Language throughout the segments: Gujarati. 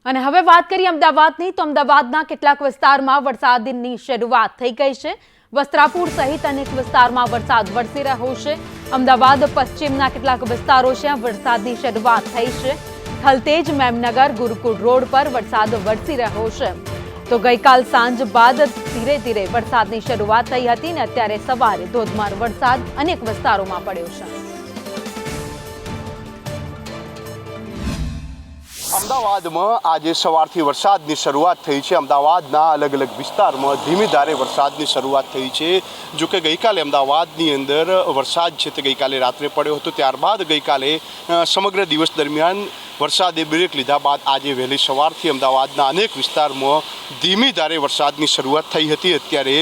અને હવે વાત કરીએ અમદાવાદની તો અમદાવાદના કેટલાક વિસ્તારમાં વરસાદની શરૂઆત થઈ ગઈ છે। વસ્ત્રાપુર સહિત અનેક વિસ્તારમાં વરસાદ વરસી રહ્યો છે। અમદાવાદ પશ્ચિમના કેટલાક વિસ્તારો છે વરસાદની શરૂઆત થઈ છે। થલતેજ, મેમનગર, ગુરુકુળ રોડ પર વરસાદ વરસી રહ્યો છે। તો ગઈકાલ સાંજ બાદ ધીરે ધીરે વરસાદની શરૂઆત થઈ હતી ને અત્યારે સવારે ધોધમાર વરસાદ અનેક વિસ્તારોમાં પડ્યો છે। અમદાવાદમાં આજે સવારથી વરસાદની શરૂઆત થઈ છે। અમદાવાદના અલગ અલગ વિસ્તારમાં ધીમી ધારે વરસાદની શરૂઆત થઈ છે। જો કે ગઈકાલે અમદાવાદની અંદર વરસાદ છે તે ગઈકાલે રાત્રે પડ્યો હતો, ત્યારબાદ ગઈકાલે સમગ્ર દિવસ દરમિયાન વરસાદે બ્રેક લીધા બાદ આજે વહેલી સવારથી અમદાવાદના અનેક વિસ્તારમાં ધીમી ધારે વરસાદની શરૂઆત થઈ હતી। અત્યારે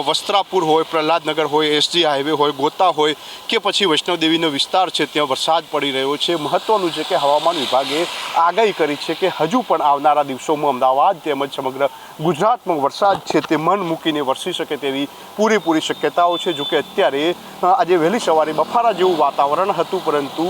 વસ્ત્રાપુર હોય, પ્રહલાદનગર હોય, એસજી હાઈવે હોય, ગોતા હોય કે પછી વૈષ્ણોદેવીનો વિસ્તાર છે ત્યાં વરસાદ પડી રહ્યો છે। મહત્વનું છે કે હવામાન વિભાગે આગાહી કરી છે કે હજુ પણ આવનારા દિવસોમાં અમદાવાદ તેમજ સમગ્ર ગુજરાતમાં વરસાદ છે તે મન મૂકીને વરસી શકે તેવી પૂરેપૂરી શક્યતાઓ છે। જો કે અત્યારે આજે વહેલી સવારે બફારા જેવું વાતાવરણ હતું, પરંતુ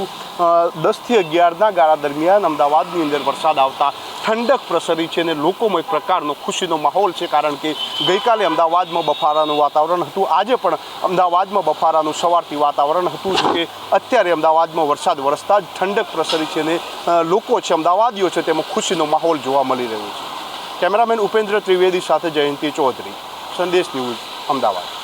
10થી 11ના ગાળા દરમિયાન અમદાવાદની અંદર વરસાદ આવતા ઠંડક પ્રસરી છે અને લોકોમાં એક પ્રકારનો ખુશીનો માહોલ છે, કારણ કે ગઈકાલે અમદાવાદમાં બફારાનું વાતાવરણ હતું, આજે પણ અમદાવાદમાં બફારાનું સવારથી વાતાવરણ હતું। જો કે અત્યારે અમદાવાદમાં વરસાદ વરસતા જ ઠંડક પ્રસરી છે અને લોકો છે, અમદાવાદીઓ છે, તેમાં ખુશીનો માહોલ જોવા મળી રહ્યો છે। કેમેરામેન ઉપેન્દ્ર ત્રિવેદી સાથે જયંતિ ચૌધરી, સંદેશ ન્યૂઝ, અમદાવાદ।